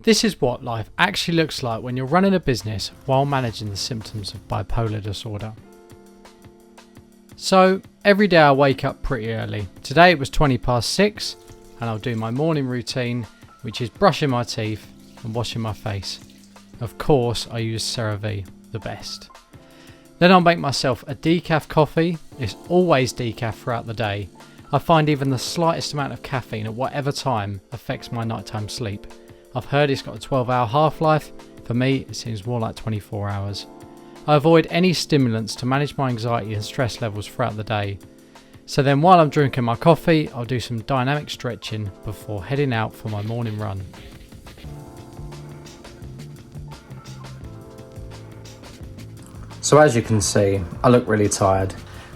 This is what life actually looks like when you're running a business while managing the symptoms of bipolar disorder. So every day I wake up pretty early. Today it was 6:20 and I'll do my morning routine, which is brushing my teeth and washing my face. Of course I use CeraVe, the best. Then I'll make myself a decaf coffee. It's always decaf throughout the day. I find even the slightest amount of caffeine at whatever time affects my nighttime sleep. I've heard it's got a 12-hour half-life. For me, it seems more like 24 hours. I avoid any stimulants to manage my anxiety and stress levels throughout the day. So then while I'm drinking my coffee, I'll do some dynamic stretching before heading out for my morning run. So as you can see, I look really tired,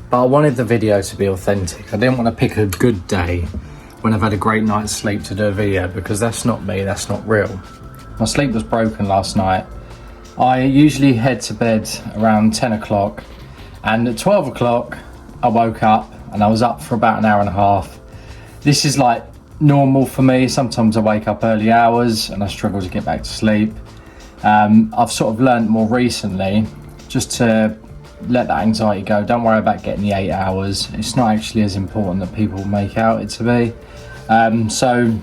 but I wanted the video to be authentic. I didn't want to pick a good day when I've had a great night's sleep to do a video, because that's not me, that's not real. My sleep was broken last night. I usually head to bed around 10 o'clock, and at 12 o'clock I woke up and I was up for about an hour and a half. This is like normal for me. Sometimes I wake up early hours and I struggle to get back to sleep. I've sort of learned more recently just to let that anxiety go. Don't worry about getting the 8 hours. It's not actually as important that people make out it to be. So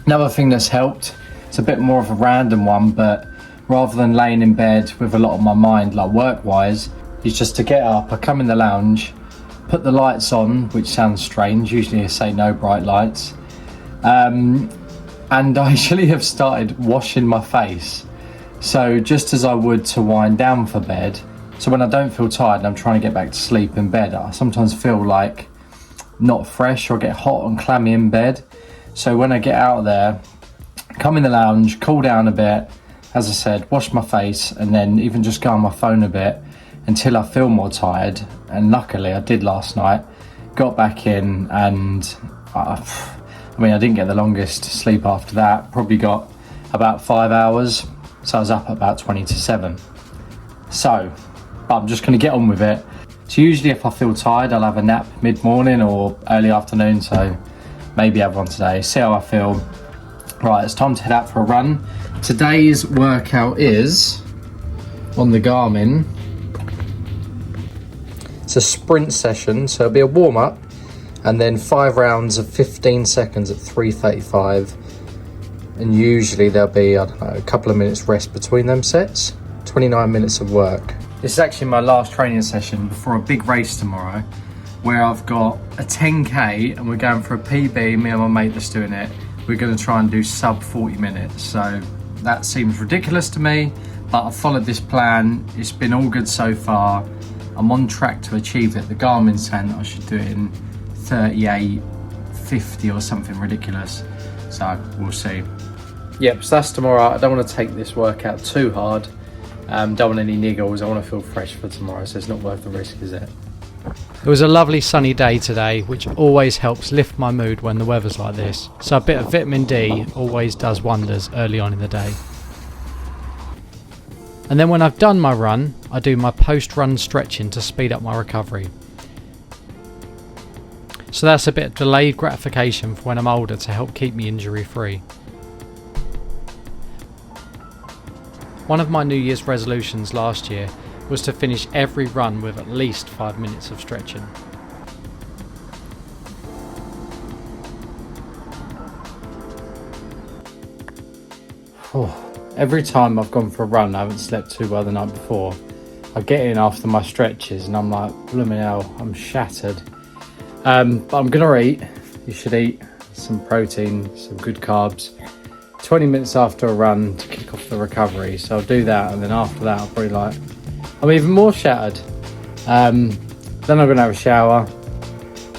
another thing that's helped, it's a bit more of a random one, but rather than laying in bed with a lot on my mind, like work-wise, is just to get up. I come in the lounge, put the lights on, which sounds strange. Usually I say no bright lights. And I actually have started washing my face. So just as I would to wind down for bed. So when I don't feel tired and I'm trying to get back to sleep in bed, I sometimes feel like not fresh or get hot and clammy in bed. So when I get out there, come in the lounge, cool down a bit, as I said, wash my face, and then even just go on my phone a bit until I feel more tired. And luckily I did last night, got back in, and I didn't get the longest sleep after that, probably got about 5 hours. So I was up at about 20 to 7. So I'm just going to get on with it. So usually if I feel tired, I'll have a nap mid-morning or early afternoon. So maybe have one today, see how I feel. Right, it's time to head out for a run. Today's workout is on the Garmin. It's a sprint session, so it'll be a warm-up and then 5 rounds of 15 seconds at 3:35. And usually there'll be, I don't know, a couple of minutes rest between them sets. 29 minutes of work. This is actually my last training session before a big race tomorrow, where I've got a 10k and we're going for a PB. Me and my mate that's doing it, we're going to try and do sub 40 minutes. So that seems ridiculous to me, but I've followed this plan. It's been all good so far. I'm on track to achieve it. The Garmin's saying that I should do it in 38:50 or something ridiculous. So we'll see. Yep, so that's tomorrow. I don't want to take this workout too hard. Don't want any niggles. I want to feel fresh for tomorrow, so it's not worth the risk, is it? It was a lovely sunny day today, which always helps lift my mood when the weather's like this. So a bit of vitamin D always does wonders early on in the day. And then when I've done my run, I do my post-run stretching to speed up my recovery. So that's a bit of delayed gratification for when I'm older to help keep me injury free. One of my New Year's resolutions last year was to finish every run with at least 5 minutes of stretching. Every time I've gone for a run, I haven't slept too well the night before. I get in after my stretches and I'm like, blooming hell, I'm shattered. But I'm gonna eat. You should eat some protein, some good carbs. 20 minutes after a run to kick off the recovery. So I'll do that, and then after that I'm even more shattered. Then I'm gonna have a shower,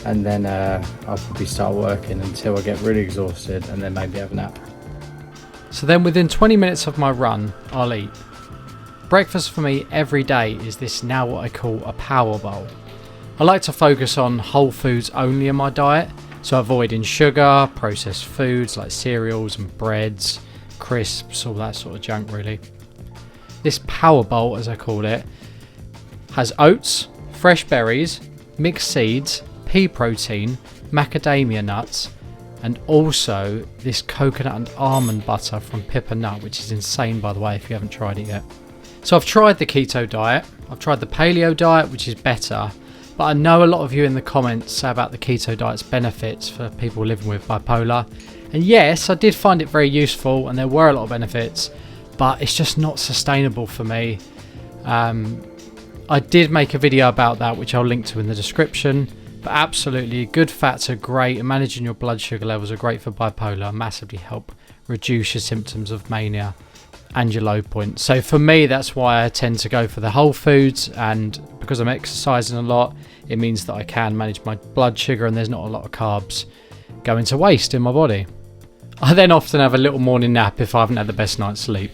and then I'll probably start working until I get really exhausted, and then maybe have a nap. So then within 20 minutes of my run, I'll eat. Breakfast for me every day is this now what I call a power bowl. I like to focus on whole foods only in my diet, so avoiding sugar, processed foods like cereals and breads, crisps, all that sort of junk really. This power bowl, as I call it, has oats, fresh berries, mixed seeds, pea protein, macadamia nuts, and also this coconut and almond butter from Pippa Nut, which is insane, by the way, if you haven't tried it yet. So I've tried the keto diet, I've tried the paleo diet, which is better, but I know a lot of you in the comments say about the keto diet's benefits for people living with bipolar. And yes, I did find it very useful and there were a lot of benefits, but it's just not sustainable for me. I did make a video about that, which I'll link to in the description. But absolutely, good fats are great, and managing your blood sugar levels are great for bipolar, massively help reduce your symptoms of mania and your low point. So for me, that's why I tend to go for the whole foods, and because I'm exercising a lot, it means that I can manage my blood sugar and there's not a lot of carbs going to waste in my body. I then often have a little morning nap if I haven't had the best night's sleep.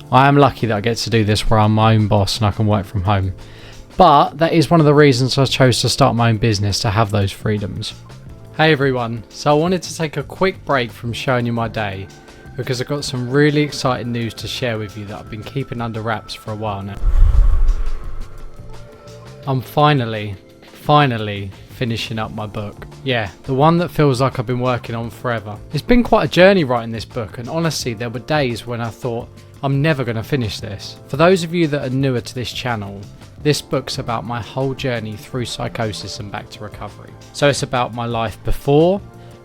I am lucky that I get to do this where I'm my own boss and I can work from home. But that is one of the reasons I chose to start my own business, to have those freedoms. Hey everyone, so I wanted to take a quick break from showing you my day because I've got some really exciting news to share with you that I've been keeping under wraps for a while now. I'm finally finishing up my book. Yeah, the one that feels like I've been working on forever. It's been quite a journey writing this book, and honestly there were days when I thought I'm never going to finish this. For those of you that are newer to this channel, this book's about my whole journey through psychosis and back to recovery. So it's about my life before,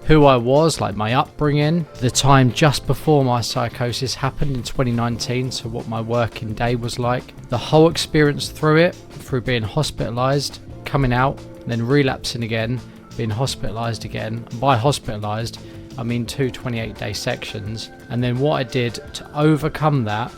who I was, like my upbringing, the time just before my psychosis happened in 2019, so what my working day was like, the whole experience through it, through being hospitalised, coming out, and then relapsing again, being hospitalised again. And by hospitalised, I mean 2 28-day sections, and then what I did to overcome that,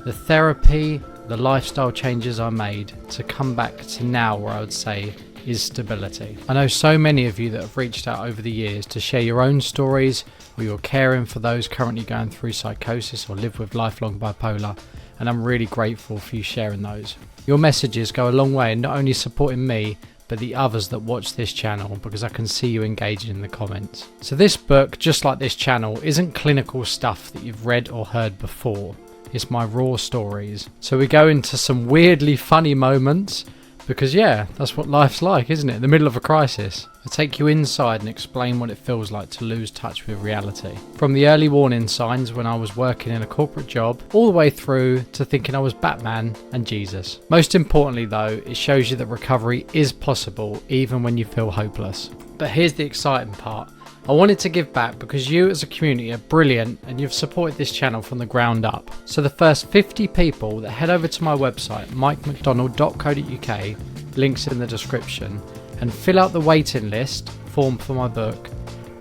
the therapy, the lifestyle changes I made to come back to now where I would say is stability. I know so many of you that have reached out over the years to share your own stories, or you're caring for those currently going through psychosis or live with lifelong bipolar, and I'm really grateful for you sharing those. Your messages go a long way in not only supporting me, but the others that watch this channel, because I can see you engaging in the comments. So this book, just like this channel, isn't clinical stuff that you've read or heard before. It's my raw stories. So we go into some weirdly funny moments, because yeah, that's what life's like, isn't it? In the middle of a crisis. I take you inside and explain what it feels like to lose touch with reality. From the early warning signs when I was working in a corporate job, all the way through to thinking I was Batman and Jesus. Most importantly though, it shows you that recovery is possible even when you feel hopeless. But here's the exciting part. I wanted to give back because you as a community are brilliant and you've supported this channel from the ground up. So the first 50 people that head over to my website, mikemcdonald.co.uk, links in the description, and fill out the waiting list form for my book,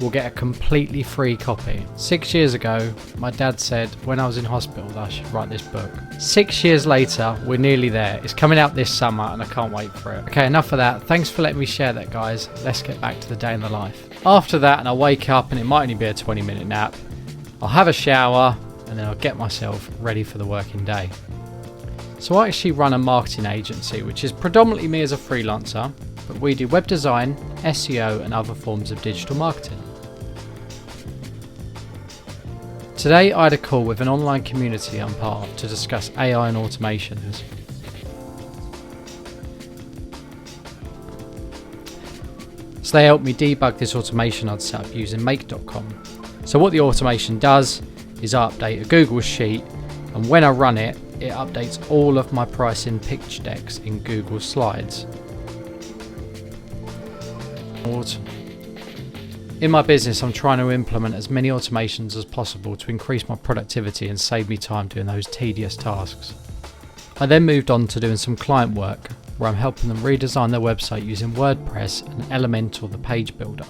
will get a completely free copy. 6 years ago, my dad said when I was in hospital that I should write this book. 6 years later, we're nearly there. It's coming out this summer and I can't wait for it. Okay, enough of that. Thanks for letting me share that, guys. Let's get back to the day in the life. After that, and I wake up and it might only be a 20-minute nap, I'll have a shower and then I'll get myself ready for the working day. So I actually run a marketing agency, which is predominantly me as a freelancer, but we do web design, SEO and other forms of digital marketing. Today I had a call with an online community I'm part of to discuss AI and automations. So they helped me debug this automation I'd set up using make.com. So what the automation does is I update a Google sheet, and when I run it, it updates all of my pricing pitch decks in Google Slides. In my business, I'm trying to implement as many automations as possible to increase my productivity and save me time doing those tedious tasks. I then moved on to doing some client work, where I'm helping them redesign their website using WordPress and Elementor, the page builder.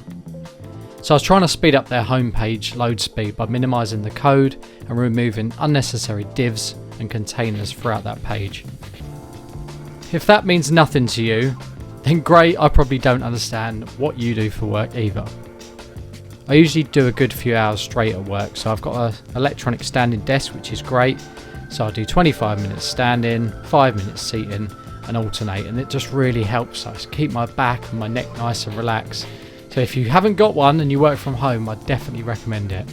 So I was trying to speed up their homepage load speed by minimizing the code and removing unnecessary divs and containers throughout that page. If that means nothing to you, then great, I probably don't understand what you do for work either. I usually do a good few hours straight at work, so I've got an electronic standing desk, which is great. So I'll do 25 minutes standing, 5 minutes seating, and alternate, and it just really helps us keep my back and my neck nice and relaxed. So if you haven't got one and you work from home, I definitely recommend it.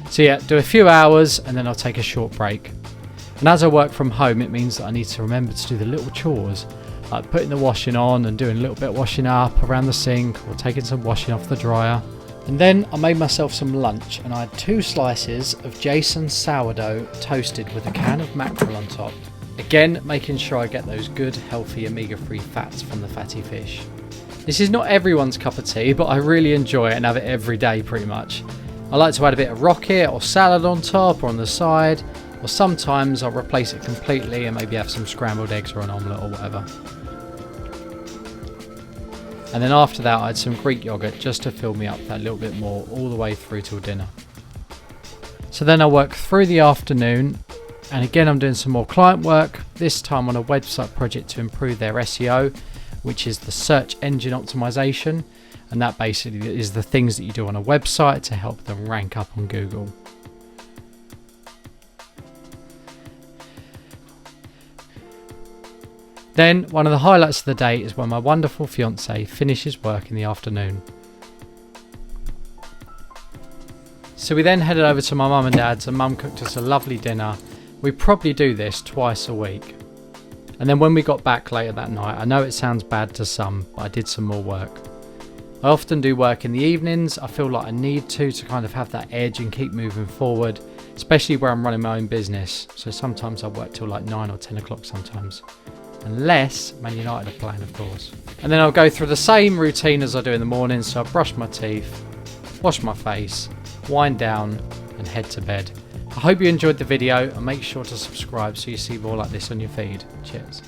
So yeah, do a few hours and then I'll take a short break. And as I work from home, it means that I need to remember to do the little chores, like putting the washing on and doing a little bit of washing up around the sink, or taking some washing off the dryer. And then I made myself some lunch, and I had 2 slices of Jason sourdough toasted with a can of mackerel on top. Again, making sure I get those good healthy omega-3 fats from the fatty fish. This is not everyone's cup of tea, but I really enjoy it and have it every day pretty much. I like to add a bit of rocket or salad on top or on the side, or sometimes I'll replace it completely and maybe have some scrambled eggs or an omelette or whatever. And then after that I had some Greek yogurt just to fill me up that little bit more all the way through till dinner. So then I work through the afternoon, and again I'm doing some more client work, this time on a website project to improve their SEO, which is the search engine optimization, and that basically is the things that you do on a website to help them rank up on Google. Then one of the highlights of the day is when my wonderful fiance finishes work in the afternoon. So we then headed over to my mum and dad's, and mum cooked us a lovely dinner. We probably do this twice a week. And then when we got back later that night, I know it sounds bad to some, but I did some more work. I often do work in the evenings. I feel like I need to kind of have that edge and keep moving forward, especially where I'm running my own business. So sometimes I work till like 9 or 10 o'clock sometimes. Unless Man United are playing, of course. And then I'll go through the same routine as I do in the morning. So I brush my teeth, wash my face, wind down and head to bed. I hope you enjoyed the video, and make sure to subscribe so you see more like this on your feed. Cheers.